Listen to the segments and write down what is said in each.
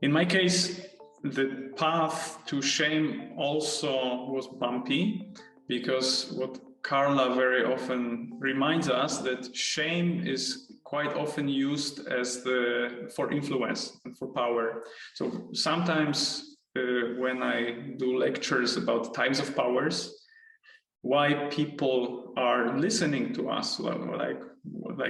In my case, the path to shame also was bumpy, because what Carla very often reminds us, that shame is quite often used as for influence and for power. So sometimes when I do lectures about types of powers, why people are listening to us, like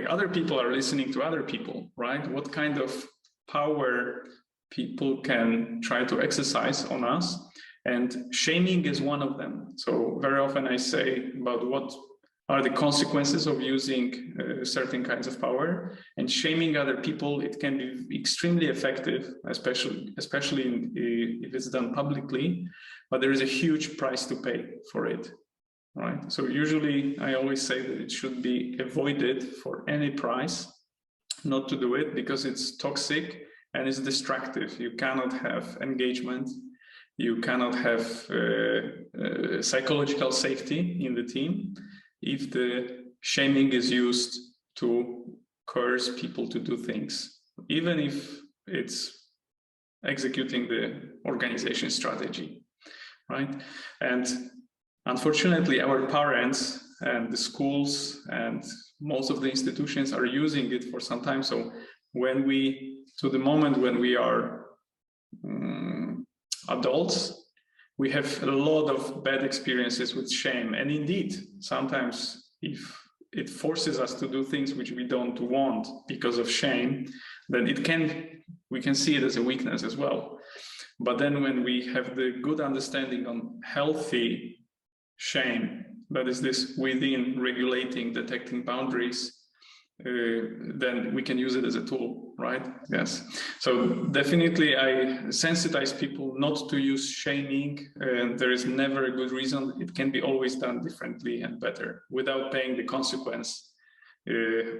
other people are listening to other people, right? What kind of power people can try to exercise on us, and shaming is one of them. So very often I say about what are the consequences of using certain kinds of power, and shaming other people, it can be extremely effective, especially if it's done publicly, but there is a huge price to pay for it, right? So usually I always say that it should be avoided for any price, not to do it, because it's toxic and it's destructive. You cannot have engagement. You cannot have psychological safety in the team if the shaming is used to coerce people to do things, even if it's executing the organization strategy, right? And unfortunately, our parents and the schools and most of the institutions are using it for some time. So to the moment when we are adults, we have a lot of bad experiences with shame. And indeed, sometimes if it forces us to do things which we don't want because of shame, then we can see it as a weakness as well. But then when we have the good understanding on healthy shame, that is this within regulating, detecting boundaries, then we can use it as a tool, right? Yes. So definitely I sensitize people not to use shaming, and there is never a good reason. It can be always done differently and better without paying the consequence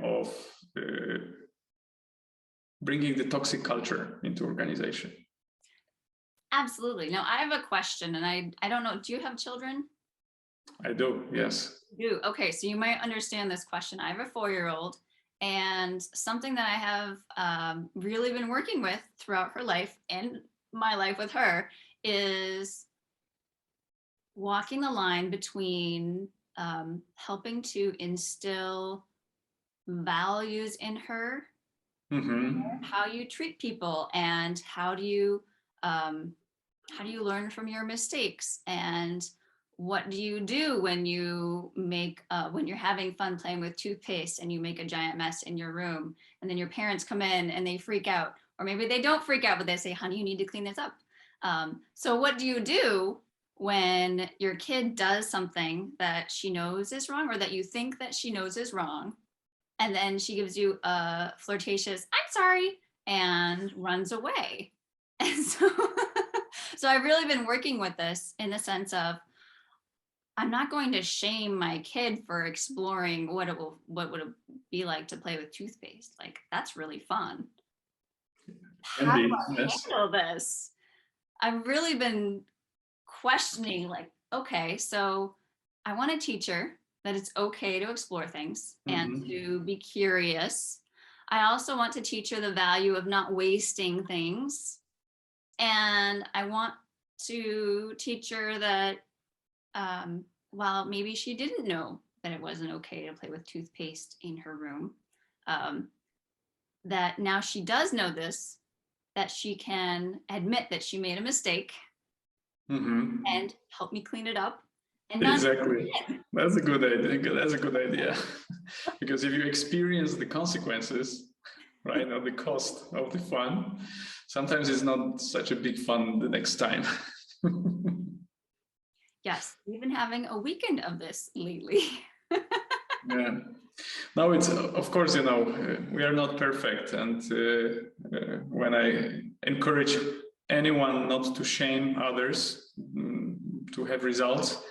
of bringing the toxic culture into organization. Absolutely. Now I have a question, and I don't know, do you have children? I do, yes. You do. Okay, so you might understand this question. I have a 4-year-old, and something that I have really been working with throughout her life and my life with her is walking the line between helping to instill values in her, how you treat people, and how do you learn from your mistakes, and what do you do when you make when you're having fun playing with toothpaste and you make a giant mess in your room, and then your parents come in and they freak out, or maybe they don't freak out, but they say, honey, you need to clean this up. So what do you do when your kid does something that she knows is wrong, or that you think that she knows is wrong, and then she gives you a flirtatious "I'm sorry" and runs away? And so I've really been working with this in the sense of, I'm not going to shame my kid for exploring what would it be like to play with toothpaste. Like, that's really fun. How do I handle this? I've really been questioning, like, okay, so I want to teach her that it's okay to explore things and to be curious. I also want to teach her the value of not wasting things. And I want to teach her that while maybe she didn't know that it wasn't okay to play with toothpaste in her room, that now she does know this, that she can admit that she made a mistake and help me clean it up. And exactly. That's a good idea. That's a good idea. Because if you experience the consequences, right, or the cost of the fun, sometimes it's not such a big fun the next time. Yes, we've been having a weekend of this lately. Yeah. Now it's, of course, you know, we are not perfect. And when I encourage anyone not to shame others to have results,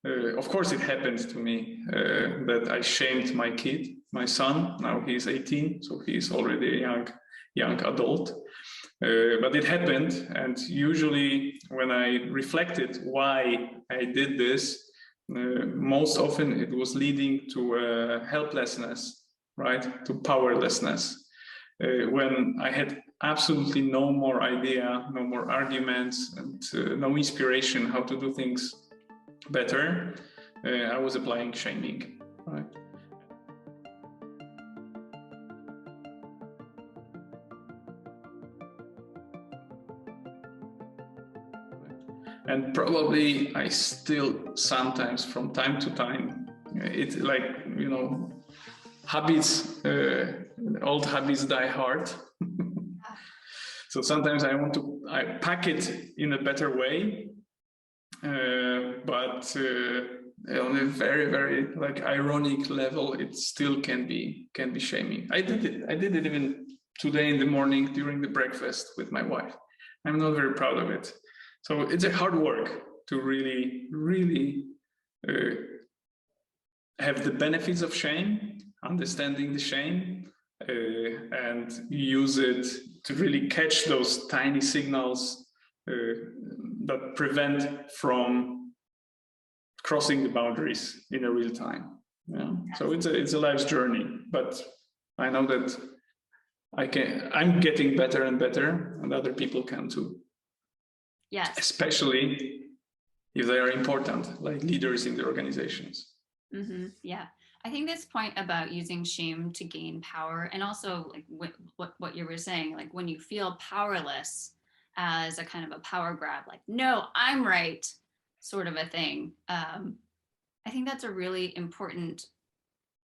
of course it happened to me that I shamed my kid, my son. Now he's 18, so he's already a young adult. But it happened, and usually when I reflected why I did this, most often it was leading to helplessness, right? To powerlessness. when I had absolutely no more idea, no more arguments, and no inspiration how to do things better, I was applying shaming, right? And probably I still sometimes, from time to time, it's like, habits, old habits die hard. So sometimes I pack it in a better way, but on a very, very like ironic level, it still can be shaming. I did it even today in the morning during the breakfast with my wife. I'm not very proud of it. So it's a hard work to really, really have the benefits of shame, understanding the shame, and use it to really catch those tiny signals that prevent from crossing the boundaries in a real time. Yeah. So it's a life's journey, but I know that I'm getting better and better, and other people can too. Yes. Especially if they are important, like leaders in the organizations. Mm-hmm. Yeah. I think this point about using shame to gain power, and also like what you were saying, like when you feel powerless as a kind of a power grab, like, no, I'm right, sort of a thing. I think that's a really important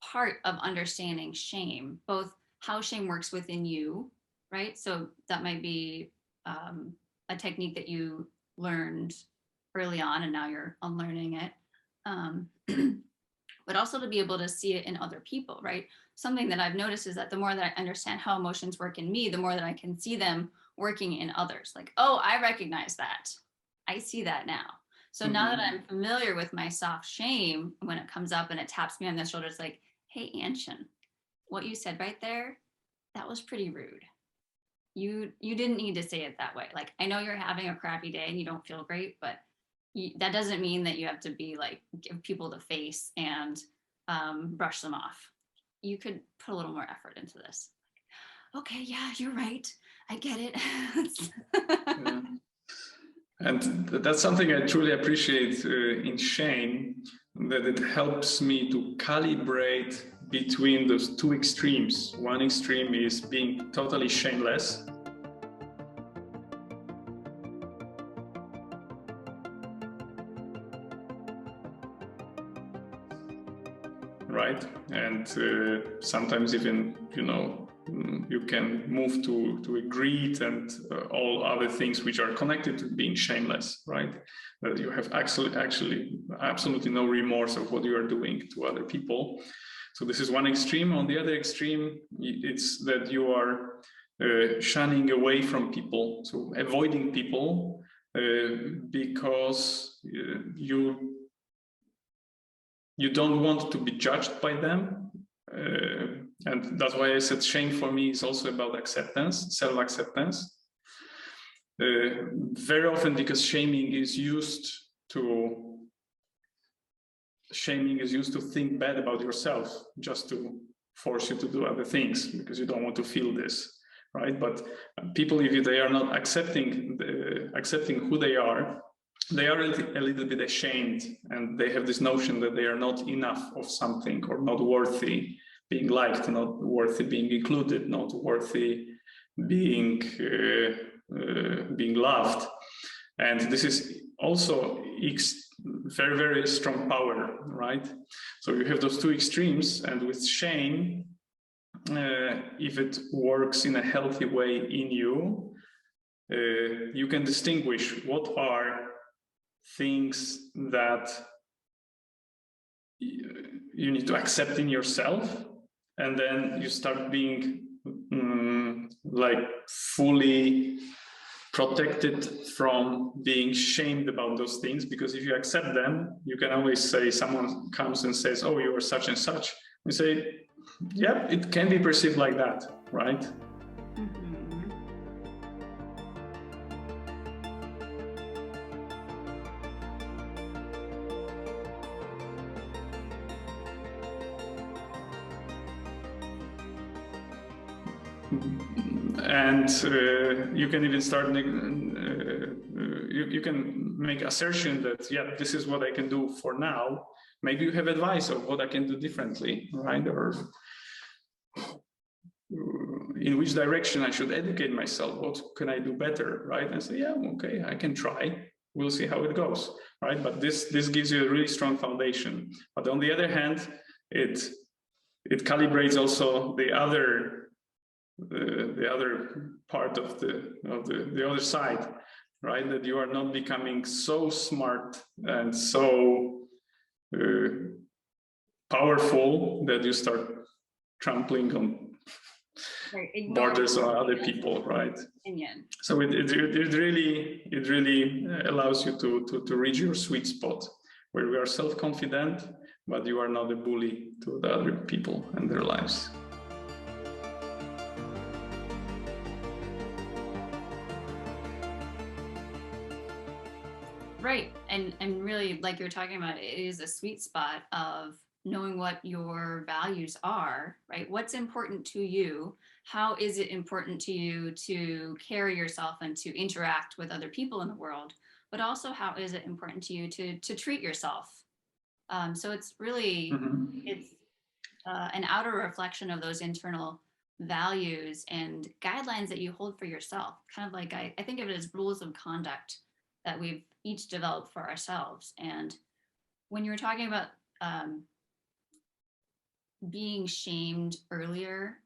part of understanding shame, both how shame works within you, right? So that might be a technique that you learned early on and now you're unlearning it. But also to be able to see it in other people, right? Something that I've noticed is that the more that I understand how emotions work in me, the more that I can see them working in others. Like, oh, I recognize that. I see that now. So now that I'm familiar with my soft shame, when it comes up and it taps me on the shoulder, it's like, hey, Anshin, what you said right there, that was pretty rude. You didn't need to say it that way. Like, I know you're having a crappy day and you don't feel great, but that doesn't mean that you have to be like, give people the face and brush them off. You could put a little more effort into this. Okay, yeah, you're right. I get it. Yeah. And that's something I truly appreciate in shame, that it helps me to calibrate between those two extremes. One extreme is being totally shameless. Right? And sometimes even, you can move to a greed and all other things which are connected to being shameless, right? That you have actually absolutely no remorse of what you are doing to other people. So this is one extreme. On the other extreme, it's that you are shunning away from people, so avoiding people because you don't want to be judged by them. And that's why I said shame for me is also about acceptance, self-acceptance. Very often, because shaming is used to think bad about yourself, just to force you to do other things because you don't want to feel this, right? But people, if they are not accepting who they are a little bit ashamed, and they have this notion that they are not enough of something, or not worthy being liked, not worthy being included, not worthy being loved. And this is also very, very strong power, right? So you have those two extremes, and with shame, if it works in a healthy way in you, you can distinguish what are things that you need to accept in yourself, and then you start being like fully protected from being shamed about those things, because if you accept them, you can always say, someone comes and says, oh, you are such and such, you say, yeah, it can be perceived like that, right? and you can even start, you can make assertion that, yeah, this is what I can do for now. Maybe you have advice of what I can do differently, right? Or in which direction I should educate myself. What can I do better, right? And say, yeah, okay, I can try. We'll see how it goes, right? But this gives you a really strong foundation. But on the other hand, it calibrates also the other part of the other side, right? That you are not becoming so smart and so powerful that you start trampling on borders on other people, right? Opinion. So it really allows you to reach your sweet spot where you are self-confident, but you are not a bully to the other people and their lives. Right. And really, like you're talking about, it is a sweet spot of knowing what your values are, right? What's important to you? How is it important to you to carry yourself and to interact with other people in the world? But also, how is it important to you to treat yourself? So it's really, it's an outer reflection of those internal values and guidelines that you hold for yourself. Kind of like, I think of it as rules of conduct that we've each developed for ourselves. And when you were talking about being shamed earlier,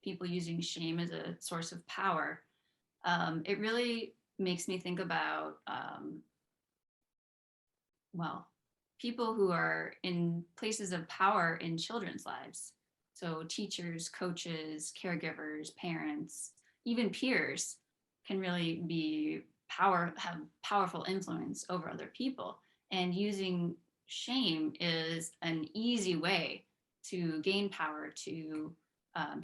people using shame as a source of power, it really makes me think about, well, people who are in places of power in children's lives. So teachers, coaches, caregivers, parents, even peers can really be have powerful influence over other people. And using shame is an easy way to gain power, to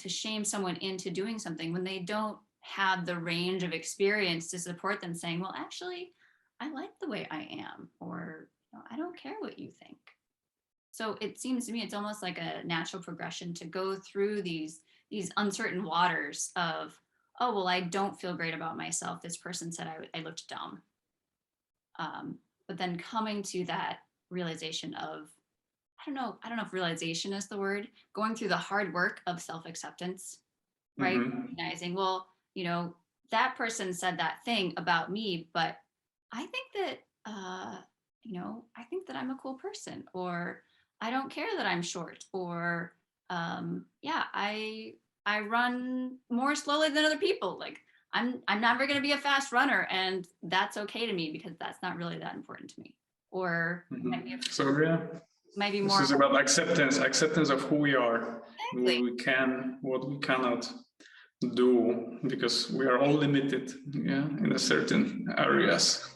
shame someone into doing something when they don't have the range of experience to support them, saying, well, actually, I like the way I am, or I don't care what you think. So it seems to me it's almost like a natural progression to go through these uncertain waters of, oh, well, I don't feel great about myself. This person said I looked dumb. But then coming to that realization of, I don't know if realization is the word, going through the hard work of self-acceptance, right? Recognizing, well, that person said that thing about me, but I think that, I think that I'm a cool person, or I don't care that I'm short, or I run more slowly than other people. Like I'm never going to be a fast runner, and that's okay to me because that's not really that important to me. Or so yeah, maybe this more. Is about acceptance of who we are, Exactly. what we can, what we cannot do, because we are all limited, in a certain areas.